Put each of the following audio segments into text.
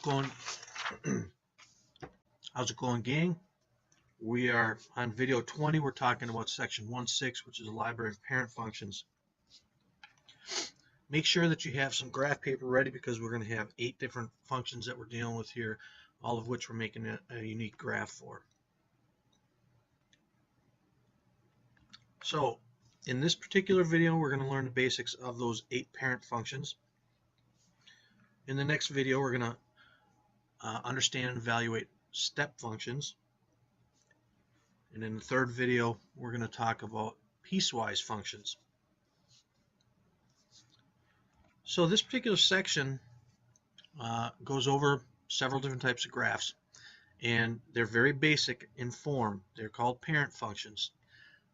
going? How's it going, gang? We are on video 20. We're talking about section 1.6, which is a library of parent functions. Make sure that you have some graph paper ready because we're going to have 8 different functions that we're dealing with here, all of which we're making a unique graph for. So in this particular video, we're going to learn the basics of those 8 parent functions. In the next video, we're going to understand and evaluate step functions. And in the third video, we're going to talk about piecewise functions. So this particular section goes over several different types of graphs, and they're very basic in form. They're called parent functions.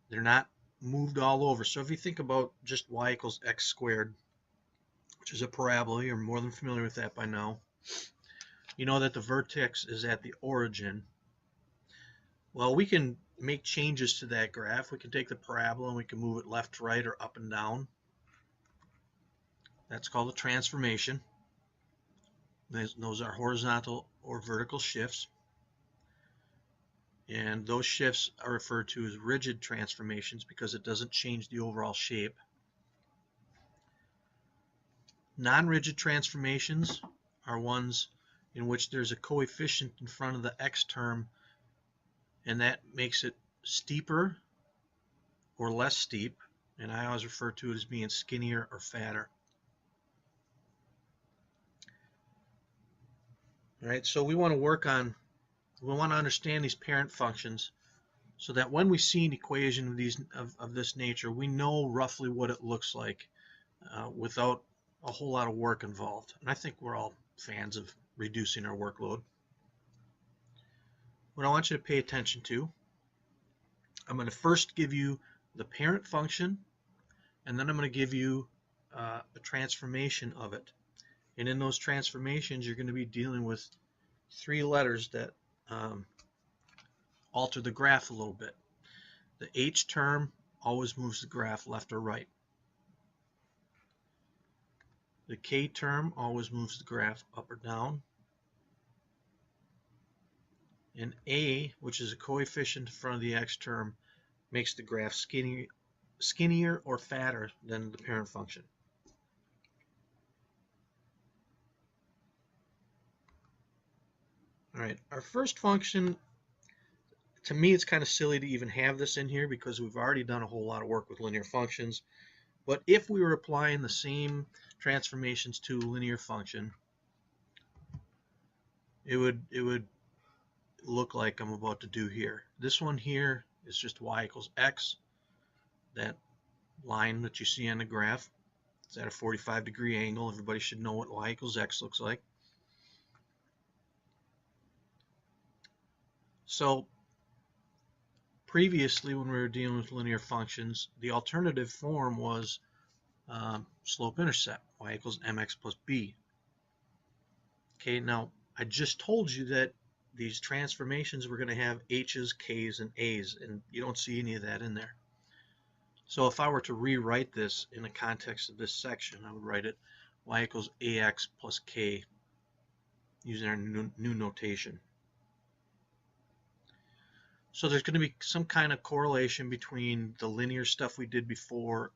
They're not moved all over. So if you think about just y equals x squared, which is a parabola, you're more than familiar with that by now. You know that the vertex is at the origin. Well, we can make changes to that graph. We can take the parabola and we can move it left to right or up and down. That's called a transformation. Those are horizontal or vertical shifts. And those shifts are referred to as rigid transformations because it doesn't change the overall shape. Non-rigid transformations are ones in which there's a coefficient in front of the x term, and that makes it steeper or less steep, and I always refer to it as being skinnier or fatter. All right, so we want to understand these parent functions so that when we see an equation of this nature, we know roughly what it looks like without a whole lot of work involved. And I think we're all fans of reducing our workload. What I want you to pay attention to, I'm going to first give you the parent function, and then I'm going to give you a transformation of it. And in those transformations, you're going to be dealing with 3 letters that alter the graph a little bit. The h term always moves the graph left or right. The k term always moves the graph up or down. And a, which is a coefficient in front of the x term, makes the graph skinnier or fatter than the parent function. All right, our first function, to me it's kind of silly to even have this in here because we've already done a whole lot of work with linear functions. But if we were applying the same transformations to a linear function, it would look like I'm about to do here. This one here is just y equals x. That line that you see on the graph, it's at a 45-degree angle. Everybody should know what y equals x looks like. So previously, when we were dealing with linear functions, the alternative form was slope-intercept, y equals mx plus b. Okay, now I just told you that these transformations were going to have h's, k's, and a's, and you don't see any of that in there. So if I were to rewrite this in the context of this section, I would write it y equals ax plus k using our new notation. So there's going to be some kind of correlation between the linear stuff we did before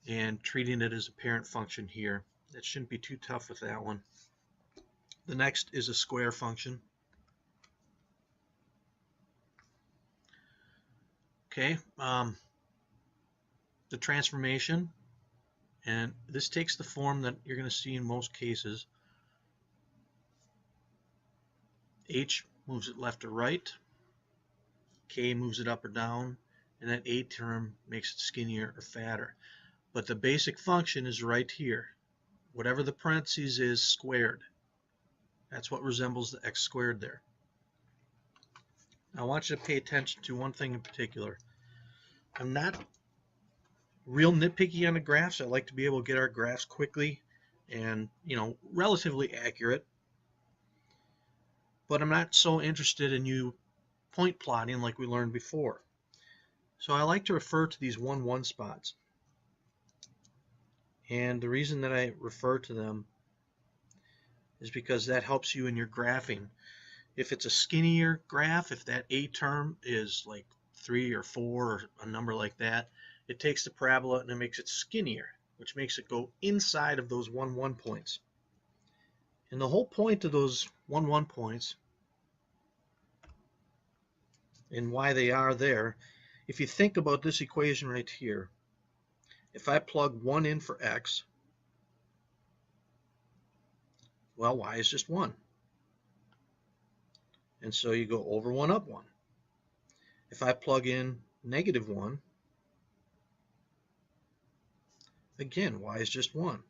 and treating it as a parent function here. That shouldn't be too tough with that one. The next is a square function. Okay, the transformation, and this takes the form that you're going to see in most cases. H moves it left or right, k moves it up or down, and that a term makes it skinnier or fatter. But the basic function is right here. Whatever the parentheses is squared. That's what resembles the x squared there. Now I want you to pay attention to one thing in particular. I'm not real nitpicky on the graphs. I like to be able to get our graphs quickly and, relatively accurate. But I'm not so interested in you point plotting like we learned before. So I like to refer to these 1-1 spots. And the reason that I refer to them is because that helps you in your graphing. If it's a skinnier graph, if that A term is like 3 or 4 or a number like that, it takes the parabola and it makes it skinnier, which makes it go inside of those 1, 1 points. And the whole point of those 1, 1 points and why they are there, if you think about this equation right here, if I plug 1 in for x, well, y is just 1. And so you go over 1 up 1. If I plug in -1, again, y is just 1.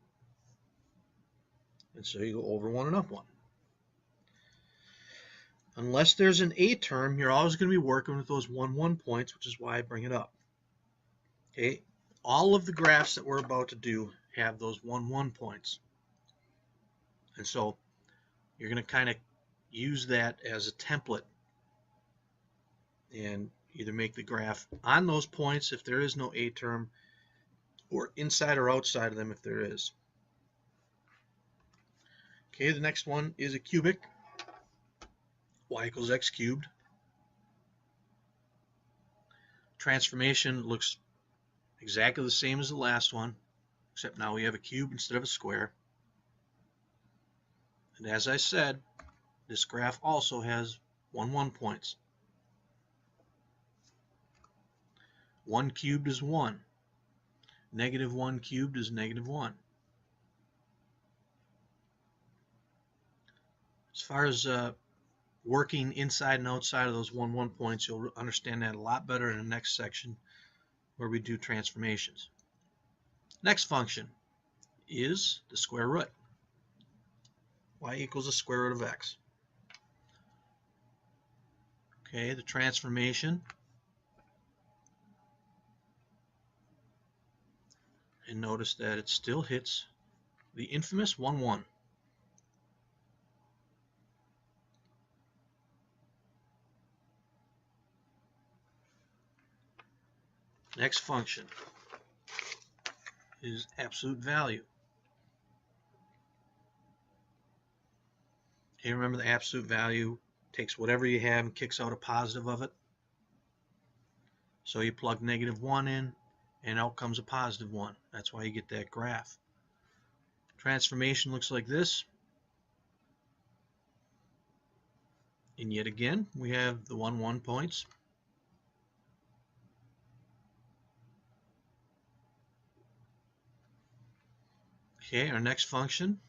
And so you go over 1 and up 1. Unless there's an A term, you're always going to be working with those 1, 1 points, which is why I bring it up. Okay, all of the graphs that we're about to do have those 1, 1 points. And so you're going to kind of use that as a template and either make the graph on those points if there is no A term, or inside or outside of them if there is. Okay, the next one is a cubic. Y equals x cubed. Transformation looks exactly the same as the last one, except now we have a cube instead of a square. And as I said, this graph also has 1, 1 points. 1 cubed is 1. -1 cubed is -1. As far as working inside and outside of those 1, 1 points, you'll understand that a lot better in the next section where we do transformations. Next function is the square root. Y equals the square root of x. Okay, the transformation. And notice that it still hits the infamous 1, 1. Next function is absolute value. Okay, remember the absolute value takes whatever you have and kicks out a positive of it. So you plug -1 in and out comes a positive 1. That's why you get that graph. Transformation looks like this. And yet again, we have the 1, 1 points. Okay, our next function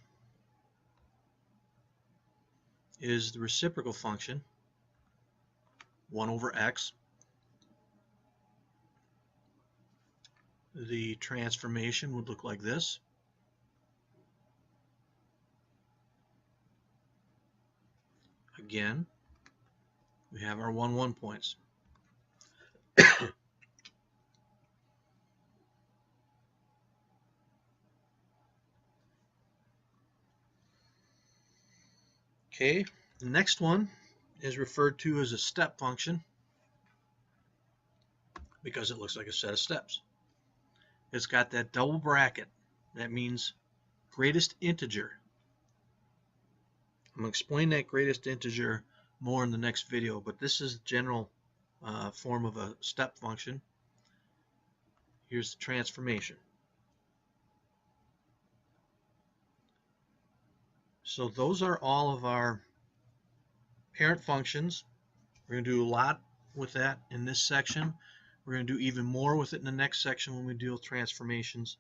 is the reciprocal function, 1 over x. The transformation would look like this. Again, we have our 1, 1 points. Okay, the next one is referred to as a step function because it looks like a set of steps. It's got that double bracket. That means greatest integer. I'm going to explain that greatest integer more in the next video, but this is the general form of a step function. Here's the transformation. So those are all of our parent functions. We're going to do a lot with that in this section. We're going to do even more with it in the next section when we deal with transformations.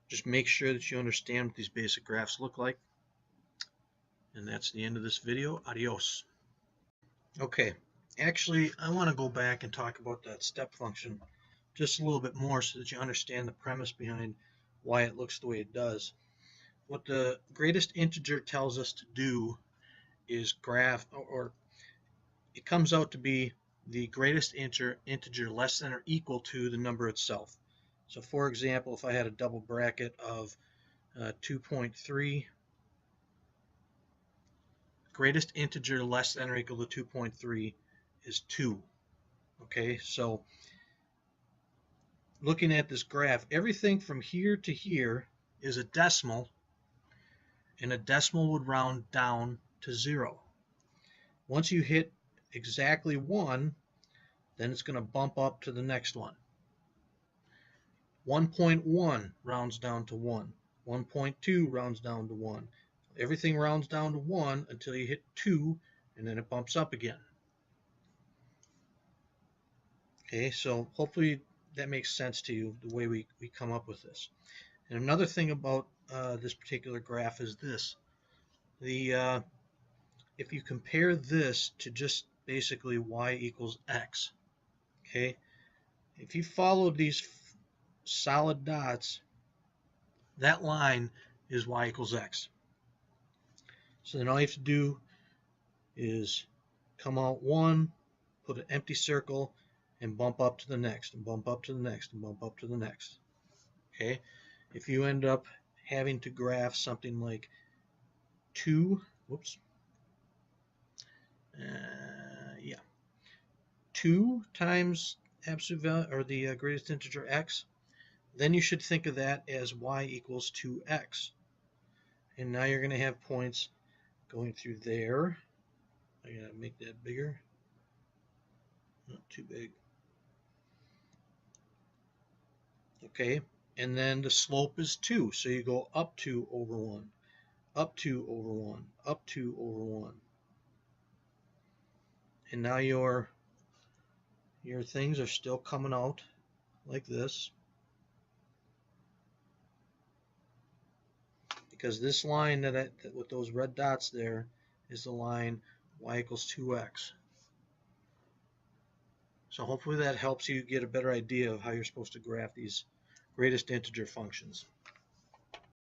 Just make sure that you understand what these basic graphs look like. And that's the end of this video. Adios. Okay, actually I want to go back and talk about that step function just a little bit more so that you understand the premise behind why it looks the way it does. What the greatest integer tells us to do is graph, or it comes out to be the greatest integer less than or equal to the number itself. So for example, if I had a double bracket of 2.3, greatest integer less than or equal to 2.3 is 2. Okay, so looking at this graph, everything from here to here is a decimal, and a decimal would round down to 0. Once you hit exactly 1, then it's going to bump up to the next one. 1.1 rounds down to 1. 1.2 rounds down to 1. Everything rounds down to 1 until you hit 2, and then it bumps up again. Okay, so hopefully that makes sense to you, the way we come up with this. And another thing about this particular graph is this. If you compare this to just basically y equals x, okay, if you follow these solid dots, that line is y equals x. So then all you have to do is come out 1, put an empty circle, and bump up to the next, and bump up to the next, and bump up to the next. Okay, if you end up having to graph something like 2, 2 times absolute value, or the greatest integer x, then you should think of that as y equals 2x. And now you're going to have points going through there. I gotta make that bigger. Not too big. Okay, and then the slope is 2, so you go up 2 over 1, up 2 over 1, up 2 over 1. And now your things are still coming out like this, because this line that with those red dots there is the line y equals 2x. So hopefully that helps you get a better idea of how you're supposed to graph these greatest integer functions.